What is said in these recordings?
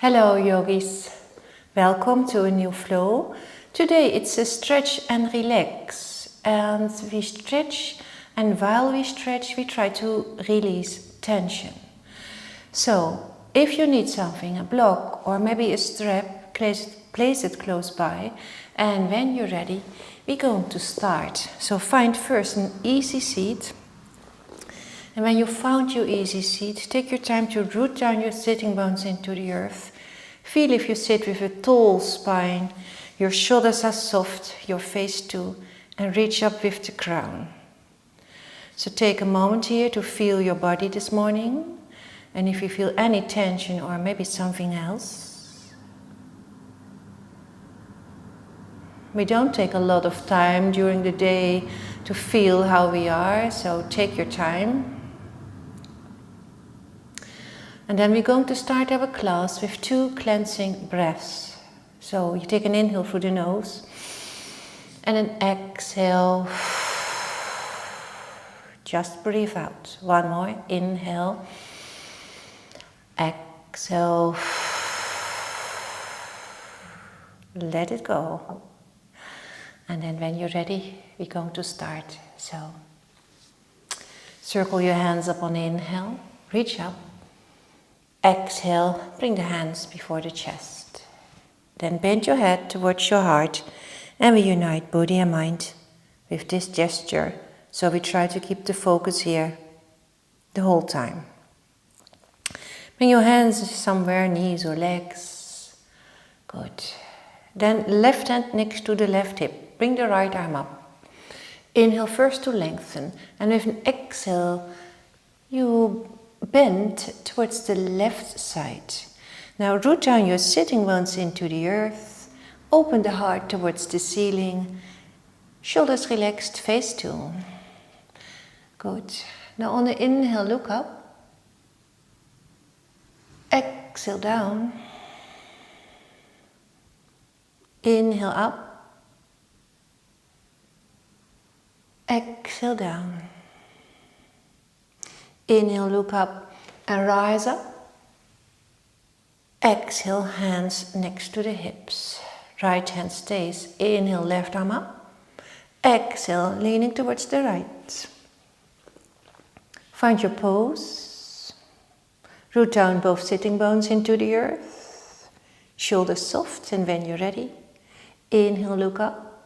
Hello yogis, welcome to a new flow. Today it's a stretch and relax, and we stretch, and while we stretch we try to release tension. So if you need something, a block or maybe a strap, place it close by, and when you're ready we're going to start. So find first an easy seat. And when you found your easy seat, take your time to root down your sitting bones into the earth. Feel if you sit with a tall spine, your shoulders are soft, your face too, and reach up with the crown. So take a moment here to feel your body this morning. And if you feel any tension or maybe something else. We don't take a lot of time during the day to feel how we are, so take your time. And then we're going to start our class with 2 cleansing breaths. So you take an inhale through the nose and an exhale. Just breathe out. One more. Inhale. Exhale. Let it go. And then when you're ready, we're going to start. So circle your hands up on inhale. Reach up. Exhale, bring the hands before the chest. Then bend your head towards your heart and we unite body and mind with this gesture. So we try to keep the focus here the whole time. Bring your hands somewhere, knees or legs. Good. Then left hand next to the left hip. Bring the right arm up. Inhale first to lengthen, and with an exhale you bend towards the left side. Now root down your sitting bones into the earth. Open the heart towards the ceiling. Shoulders relaxed, face too. Good. Now on the inhale, look up. Exhale down. Inhale up. Exhale down. Inhale, look up and rise up. Exhale, hands next to the hips. Right hand stays. Inhale, left arm up. Exhale, leaning towards the right. Find your pose. Root down both sitting bones into the earth. Shoulders soft, and when you're ready, inhale, look up.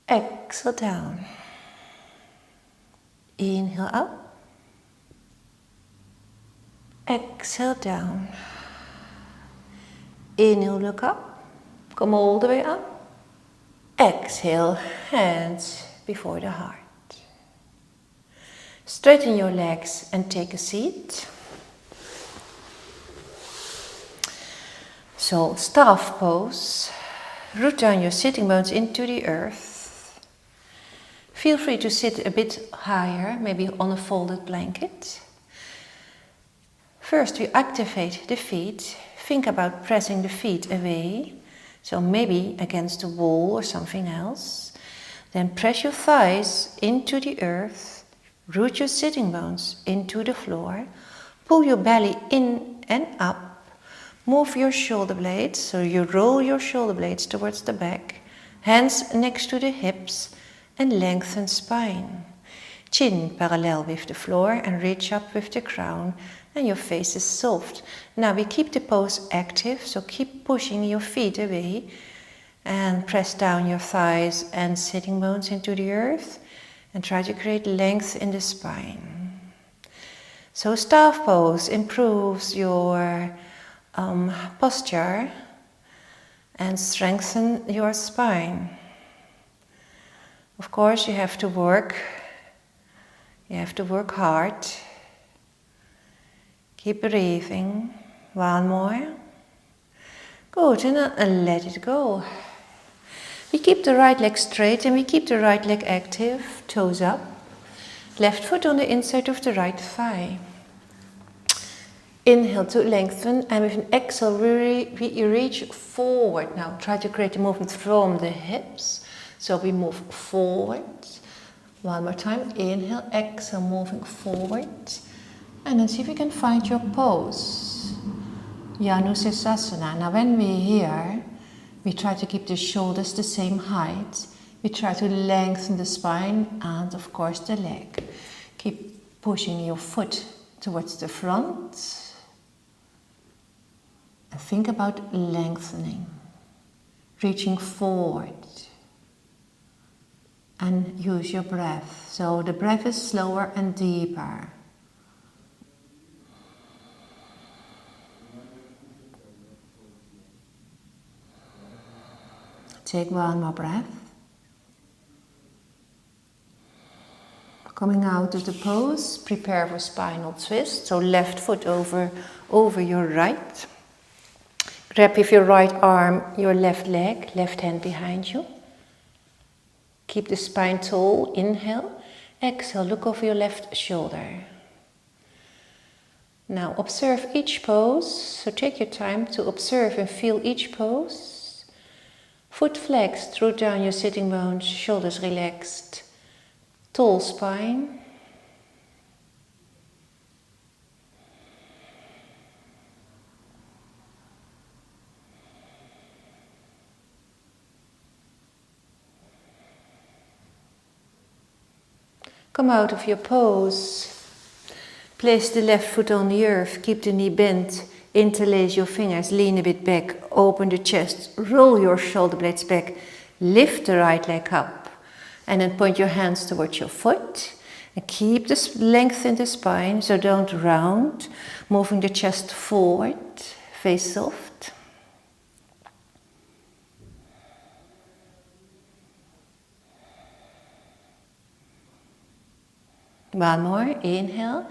Exhale down. Inhale up. Exhale down. Inhale, look up. Come all the way up. Exhale, hands before the heart. Straighten your legs and take a seat. So, staff pose. Root down your sitting bones into the earth. Feel free to sit a bit higher, maybe on a folded blanket. First we activate the feet. Think about pressing the feet away, so maybe against a wall or something else. Then press your thighs into the earth, root your sitting bones into the floor, pull your belly in and up, move your shoulder blades, so you roll your shoulder blades towards the back, hands next to the hips, and lengthen spine. Chin parallel with the floor and reach up with the crown, and your face is soft. Now we keep the pose active, so keep pushing your feet away and press down your thighs and sitting bones into the earth and try to create length in the spine. So staff pose improves your posture and strengthen your spine. Of course, you have to work hard. Keep breathing. One more. Good, and then let it go. We keep the right leg straight and we keep the right leg active, toes up. Left foot on the inside of the right thigh. Inhale to lengthen, and with an exhale we reach forward. Now try to create a movement from the hips. So we move forward. One more time. Inhale, exhale, moving forward. And then see if you can find your pose. Janusasana. Now when we're here, we try to keep the shoulders the same height. We try to lengthen the spine and of course the leg. Keep pushing your foot towards the front. And think about lengthening, reaching forward. And use your breath. So the breath is slower and deeper. Take one more breath. Coming out of the pose, prepare for spinal twist. So left foot over your right. Grab with your right arm your left leg, left hand behind you. Keep the spine tall, inhale. Exhale, look over your left shoulder. Now observe each pose, so take your time to observe and feel each pose. Foot flexed, root down your sitting bones, shoulders relaxed. Tall spine. Come out of your pose. Place the left foot on the earth, keep the knee bent, interlace your fingers, lean a bit back, open the chest, roll your shoulder blades back, lift the right leg up, and then point your hands towards your foot. And keep the length in the spine, so don't round, moving the chest forward, face soft. One more, inhale.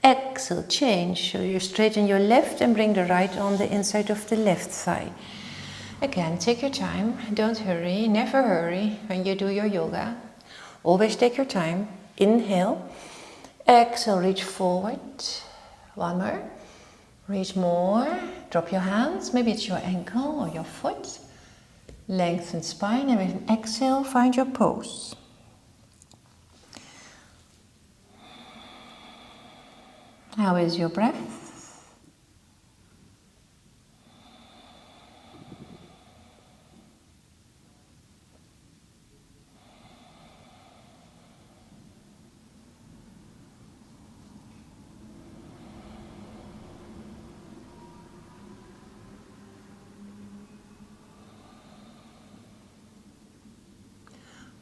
Exhale, change. So you straighten your left and bring the right on the inside of the left thigh. Again, take your time. Don't hurry. Never hurry when you do your yoga. Always take your time. Inhale. Exhale, reach forward. One more. Reach more. Drop your hands. Maybe it's your ankle or your foot. Lengthen spine, and with an exhale, find your pose. How is your breath?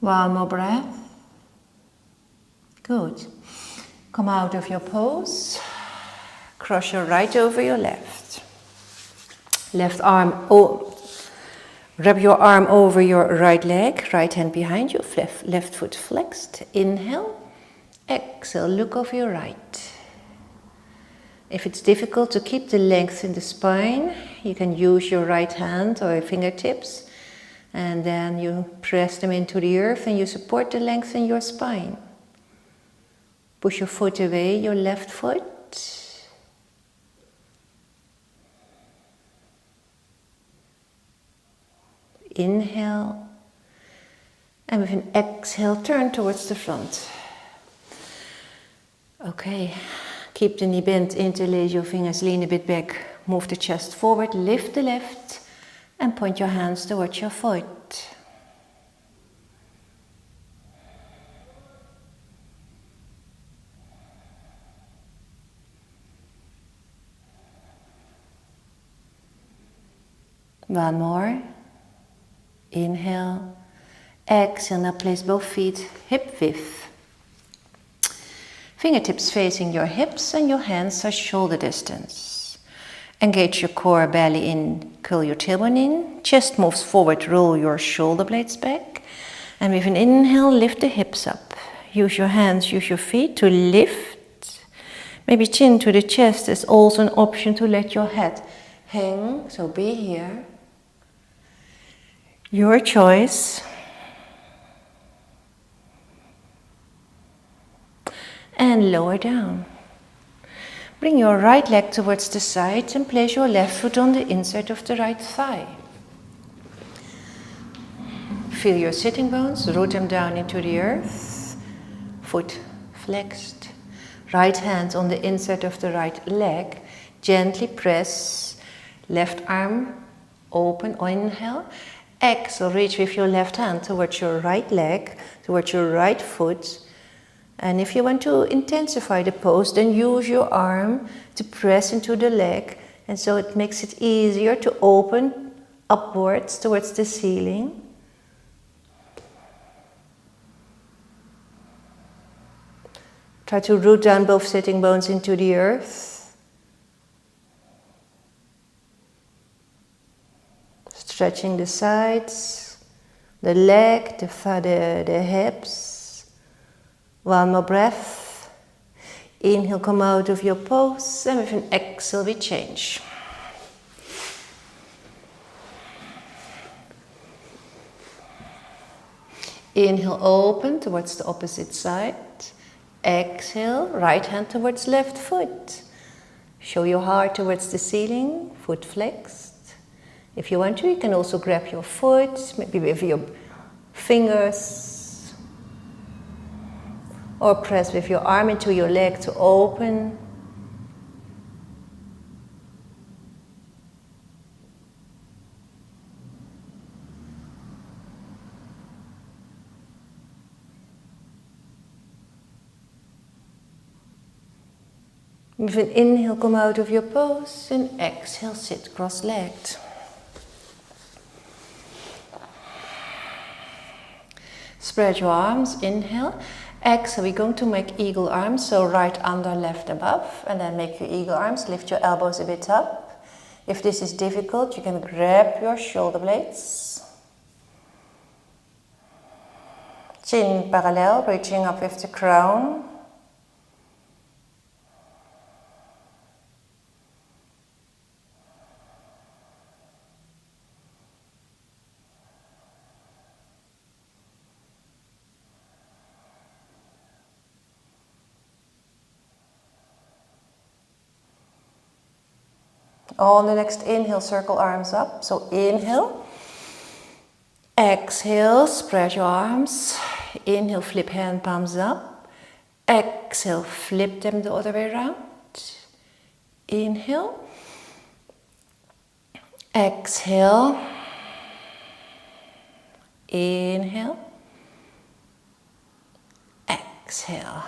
One more breath. Good. Come out of your pose. Cross your right over your left. Left arm, wrap your arm over your right leg, right hand behind you, left foot flexed. Inhale, exhale, look over your right. If it's difficult to keep the length in the spine, you can use your right hand or your fingertips, and then you press them into the earth and you support the length in your spine. Push your foot away, your left foot. Inhale, and with an exhale, turn towards the front. Okay, keep the knee bent, interlace your fingers, lean a bit back, move the chest forward, lift the left, and point your hands towards your foot. One more. Inhale, exhale, now place both feet hip width. Fingertips facing your hips and your hands are shoulder distance. Engage your core, belly in, curl your tailbone in, chest moves forward, roll your shoulder blades back. And with an inhale, lift the hips up. Use your hands, use your feet to lift. Maybe chin to the chest is also an option to let your head hang, so be here. Your choice. And lower down. Bring your right leg towards the side and place your left foot on the inside of the right thigh. Feel your sitting bones, root them down into the earth. Foot flexed. Right hand on the inside of the right leg. Gently press Left arm open, inhale. Exhale, reach with your left hand towards your right leg, towards your right foot. And if you want to intensify the pose, then use your arm to press into the leg. And so it makes it easier to open upwards towards the ceiling. Try to root down both sitting bones into the earth. Stretching the sides, the leg, the hips. One more breath. Inhale, come out of your pose, and with an exhale we change. Inhale, open towards the opposite side. Exhale, right hand towards left foot. Show your heart towards the ceiling, foot flexed. If you want to, you can also grab your foot, maybe with your fingers. Or press with your arm into your leg to open. With an inhale, come out of your pose, and exhale, sit cross-legged. Spread your arms, inhale. Exhale, we're going to make eagle arms, so right under, left above, and then make your eagle arms, lift your elbows a bit up. If this is difficult, you can grab your shoulder blades. Chin parallel, reaching up with the crown. On the next inhale, circle arms up. So inhale. Exhale, spread your arms. Inhale, flip hand palms up. Exhale, flip them the other way around. Inhale. Exhale. Inhale. Exhale.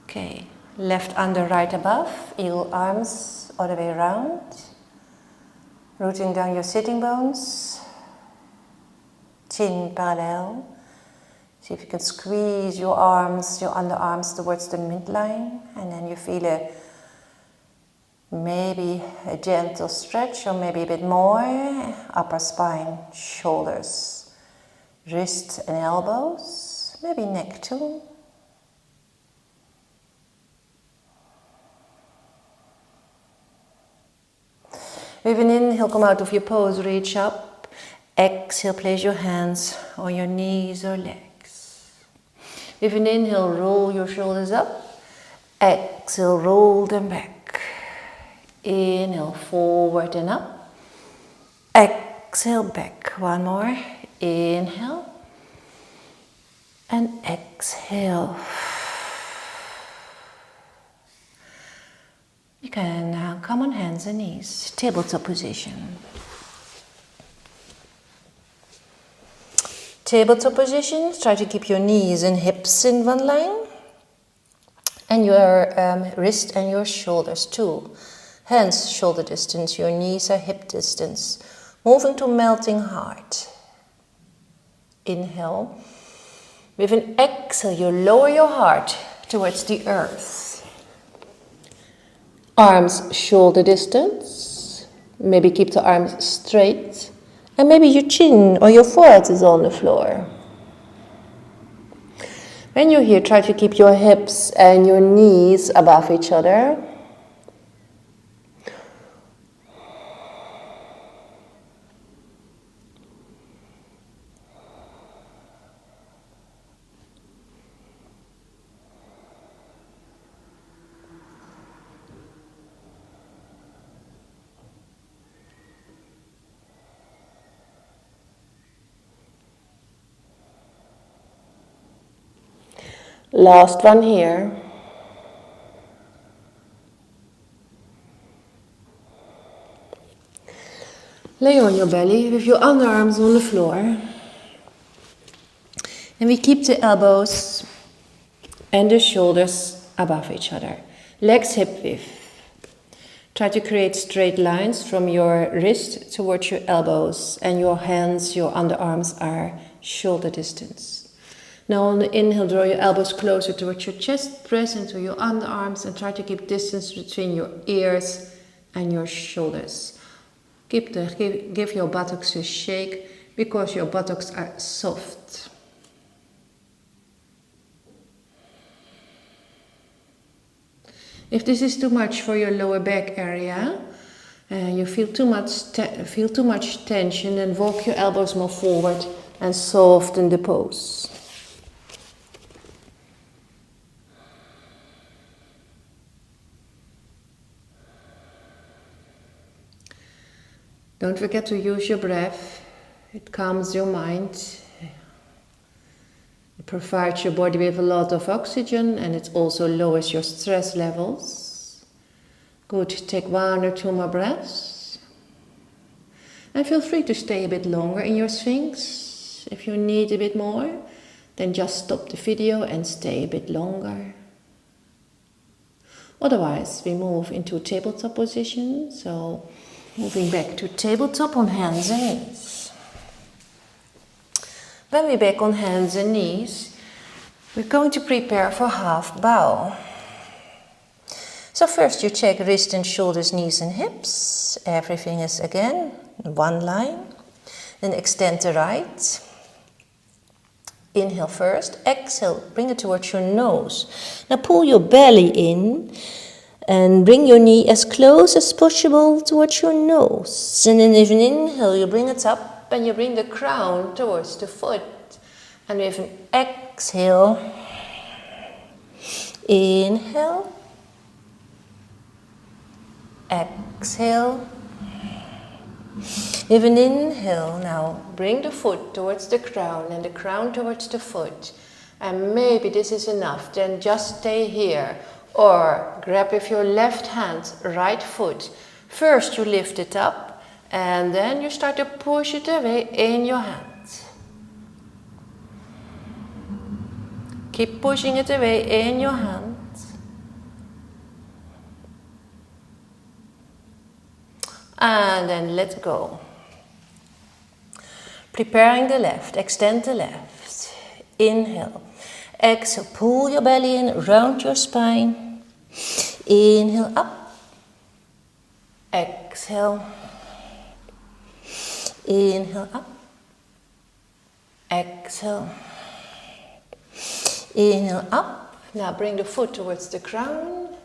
Okay. Left under, right above, eagle arms all the way around. Rooting down your sitting bones. Chin parallel. See if you can squeeze your arms, your underarms towards the midline. And then you feel maybe a gentle stretch or maybe a bit more. Upper spine, shoulders, wrists and elbows. Maybe neck too. With an inhale, come out of your pose, reach up. Exhale, place your hands on your knees or legs. With an inhale, roll your shoulders up. Exhale, roll them back. Inhale, forward and up. Exhale, back. One more. Inhale. And exhale. You can now come on hands and knees, tabletop position. Tabletop position, try to keep your knees and hips in one line. And your wrist and your shoulders too. Hands shoulder distance, your knees are hip distance. Moving to melting heart. Inhale. With an exhale, you lower your heart towards the earth. Arms shoulder distance. Maybe keep the arms straight. And maybe your chin or your forehead is on the floor. When you're here, try to keep your hips and your knees above each other. Last one here. Lay on your belly with your underarms on the floor. And we keep the elbows and the shoulders above each other. Legs hip width. Try to create straight lines from your wrist towards your elbows, and your hands, your underarms are shoulder distance. Now on the inhale, draw your elbows closer towards your chest, press into your underarms and try to keep distance between your ears and your shoulders. Give your buttocks a shake because your buttocks are soft. If this is too much for your lower back area, you feel too much tension, then walk your elbows more forward and soften the pose. Don't forget to use your breath. It calms your mind. It provides your body with a lot of oxygen, and it also lowers your stress levels. Good, take 1 or 2 more breaths. And feel free to stay a bit longer in your Sphinx. If you need a bit more, then just stop the video and stay a bit longer. Otherwise, we move into tabletop position. So, moving back to tabletop on hands and knees. When we're back on hands and knees, we're going to prepare for half bow. So first you check wrist and shoulders, knees and hips. Everything is again one line. Then extend the right. Inhale first. Exhale, bring it towards your nose. Now pull your belly in and bring your knee as close as possible towards your nose. And then with an inhale, you bring it up. And you bring the crown towards the foot. And with an exhale, inhale, exhale. With an inhale, now bring the foot towards the crown and the crown towards the foot. And maybe this is enough, then just stay here. Or grab with your left hand, right foot. First you lift it up. And then you start to push it away in your hand. Keep pushing it away in your hand. And then let go. Preparing the left, extend the left. Inhale. Exhale, pull your belly in, round your spine. Inhale, up. Exhale. Inhale up, exhale, inhale up. Now bring the foot towards the crown.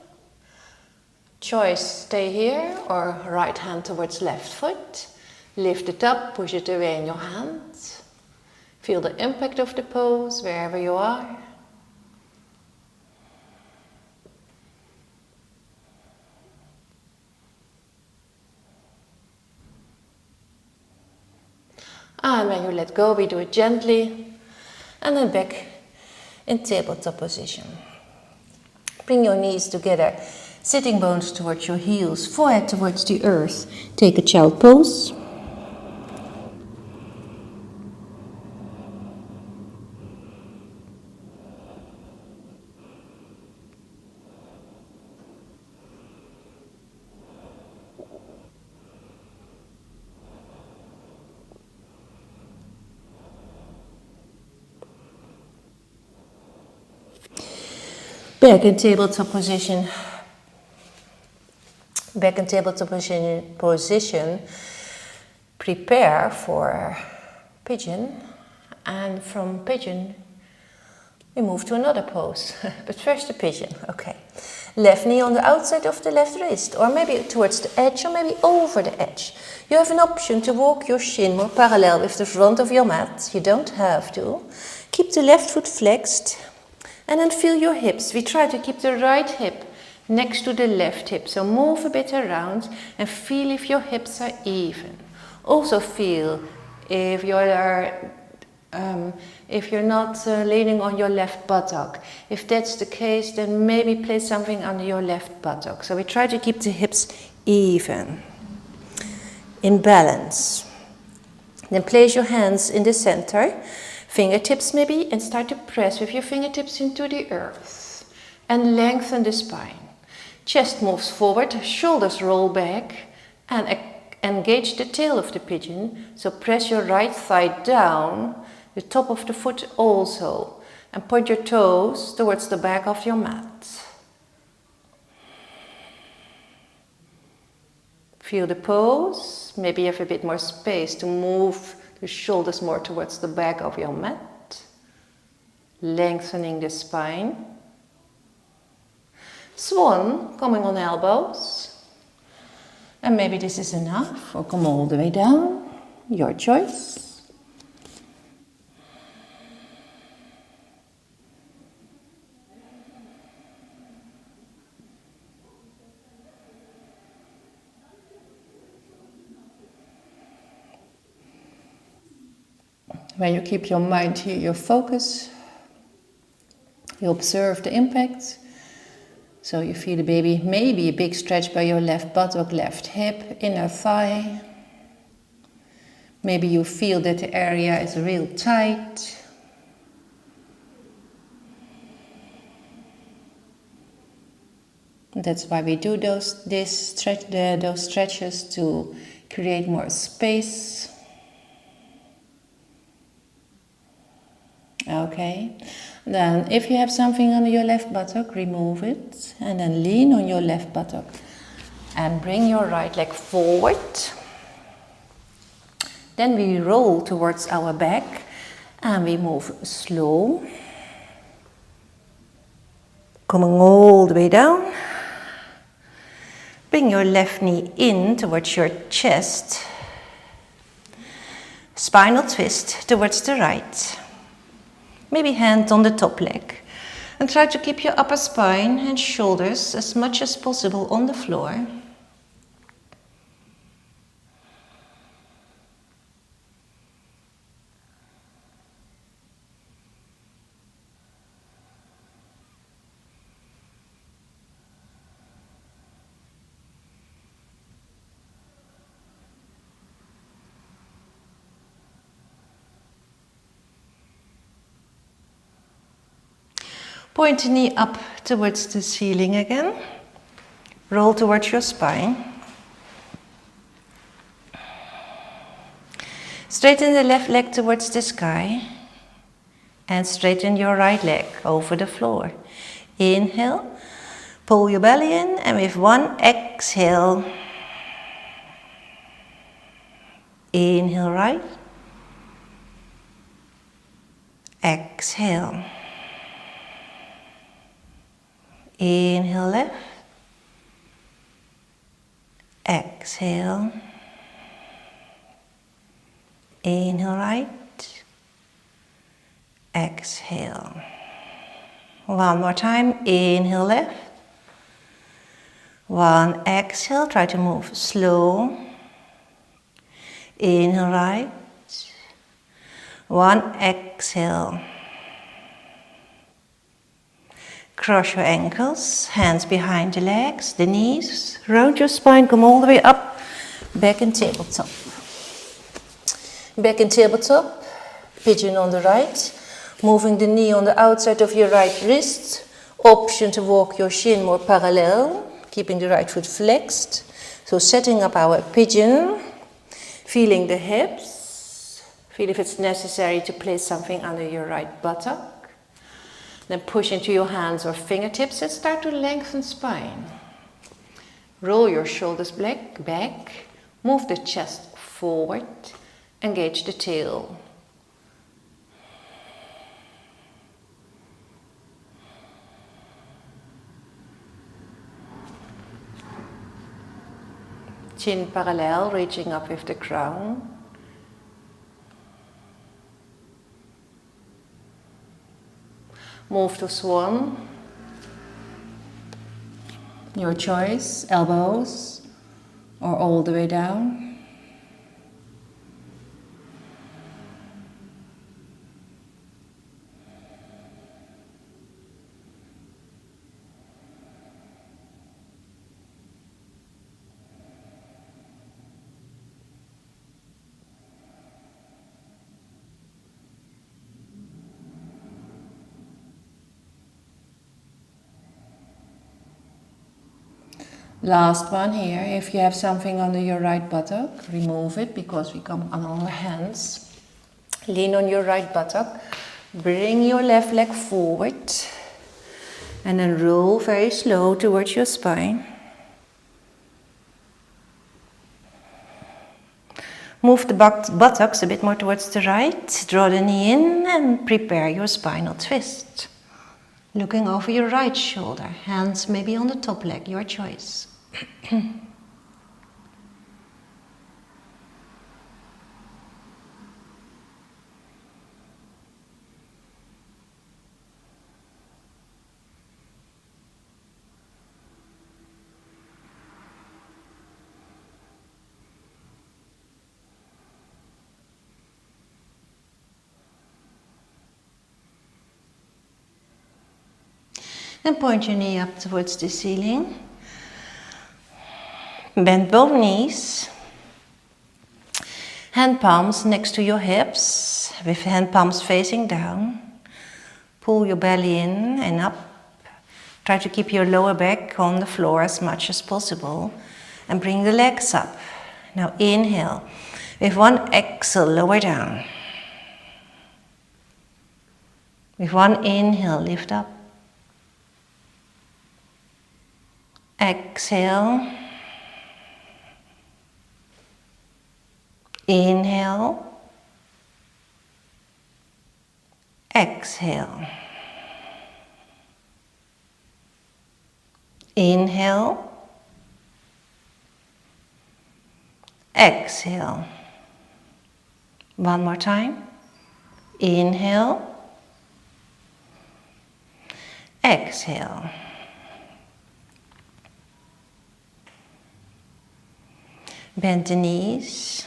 Choice, stay here or right hand towards left foot. Lift it up, push it away in your hand. Feel the impact of the pose wherever you are. And when you let go, we do it gently. And then back in tabletop position. Bring your knees together, sitting bones towards your heels, forehead towards the earth. Take a child pose. Back in tabletop position. Back in tabletop position. Prepare for pigeon. And from pigeon, we move to another pose. But first the pigeon. Okay. Left knee on the outside of the left wrist. Or maybe towards the edge, or maybe over the edge. You have an option to walk your shin more parallel with the front of your mat. You don't have to. Keep the left foot flexed. And then feel your hips. We try to keep the right hip next to the left hip. So move a bit around and feel if your hips are even. Also feel if you're not leaning on your left buttock. If that's the case, then maybe place something under your left buttock. So we try to keep the hips even. in balance. Then place your hands in the center, fingertips maybe, and start to press with your fingertips into the earth. And lengthen the spine. Chest moves forward, shoulders roll back, and engage the tail of the pigeon. So press your right thigh down, the top of the foot also, and point your toes towards the back of your mat. Feel the pose. Maybe you have a bit more space to move the shoulders more towards the back of your mat. Lengthening the spine. Swan, coming on elbows. And maybe this is enough, or come all the way down. Your choice. When you keep your mind here, your focus, you observe the impact. So you feel the baby, maybe a big stretch by your left buttock, left hip, inner thigh. Maybe you feel that the area is real tight. That's why we do those stretches, to create more space. Okay, then if you have something under your left buttock, remove it and then lean on your left buttock and bring your right leg forward. Then we roll towards our back and we move slow, coming all the way down. Bring your left knee in towards your chest, spinal twist towards the right. Maybe hand on the top leg. And try to keep your upper spine and shoulders as much as possible on the floor. Point the knee up towards the ceiling again. Roll towards your spine. Straighten the left leg towards the sky. And straighten your right leg over the floor. Inhale. Pull your belly in, and with one exhale. Inhale right. Exhale. Inhale left. Exhale. Inhale right. Exhale. One more time. Inhale left. One exhale. Try to move slow. Inhale right. One exhale. Cross your ankles, hands behind the legs, the knees, round your spine, come all the way up, back in tabletop. Back in tabletop, pigeon on the right, moving the knee on the outside of your right wrist, option to walk your shin more parallel, keeping the right foot flexed. So setting up our pigeon, feeling the hips, feel if it's necessary to place something under your right buttock. Then push into your hands or fingertips and start to lengthen spine. Roll your shoulders back, move the chest forward, engage the tail. Chin parallel, reaching up with the crown. Move to swan. Your choice, elbows or all the way down. Last one here. If you have something under your right buttock, remove it because we come on our hands. Lean on your right buttock. Bring your left leg forward. And then roll very slow towards your spine. Move the buttocks a bit more towards the right. Draw the knee in and prepare your spinal twist. Looking over your right shoulder. Hands maybe on the top leg, your choice. And point your knee up towards the ceiling. Bend both knees. Hand palms next to your hips, with hand palms facing down. Pull your belly in and up. Try to keep your lower back on the floor as much as possible. And bring the legs up. Now inhale. With one exhale, lower down. With one inhale, lift up. Exhale. Inhale. Exhale. Inhale. Exhale. One more time. Inhale. Exhale. Bend the knees.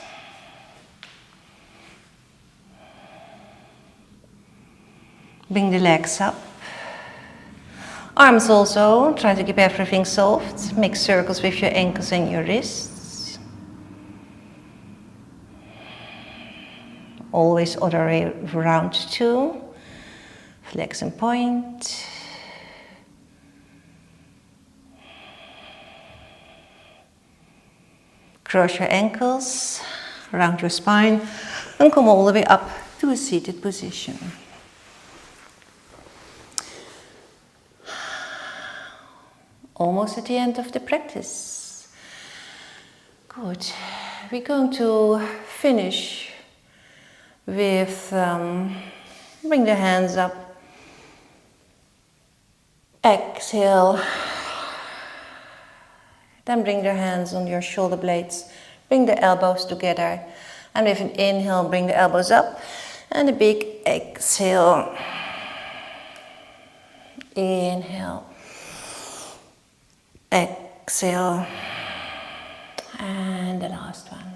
Bring the legs up. Arms also, try to keep everything soft. Make circles with your ankles and your wrists. Always other way around too. Flex and point. Cross your ankles around your spine and come all the way up to a seated position. Almost at the end of the practice. Good. We're going to finish with bring the hands up. Exhale. Then bring your hands on your shoulder blades. Bring the elbows together. And with an inhale, bring the elbows up. And a big exhale. Inhale. Exhale. And the last one.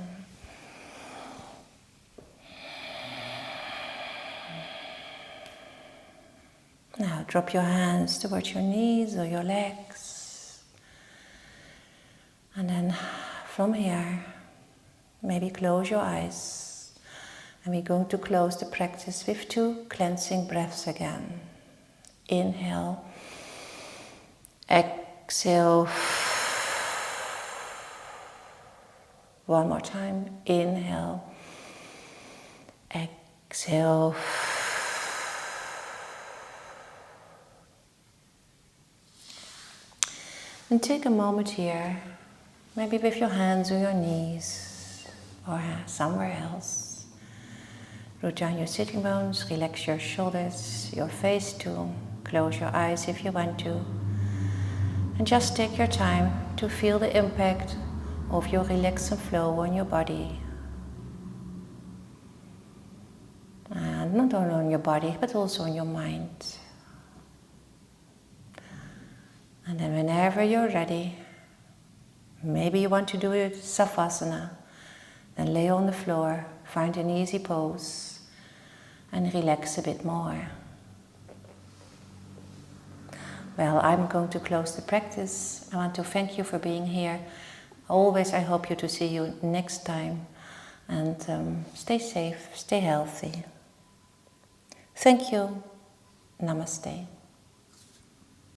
Now drop your hands towards your knees or your legs. And then from here, maybe close your eyes. And we're going to close the practice with 2 cleansing breaths again. Inhale. Exhale. One more time. Inhale. Exhale. And take a moment here, maybe with your hands or your knees or somewhere else. Root down your sitting bones, relax your shoulders, your face too. Close your eyes if you want to. And just take your time to feel the impact of your relax and flow on your body. And not only on your body, but also on your mind. And then whenever you're ready, maybe you want to do a savasana, then lay on the floor, find an easy pose, and relax a bit more. Well, I'm going to close the practice. I want to thank you for being here. Always, I hope to see you next time. And stay safe, stay healthy. Thank you. Namaste.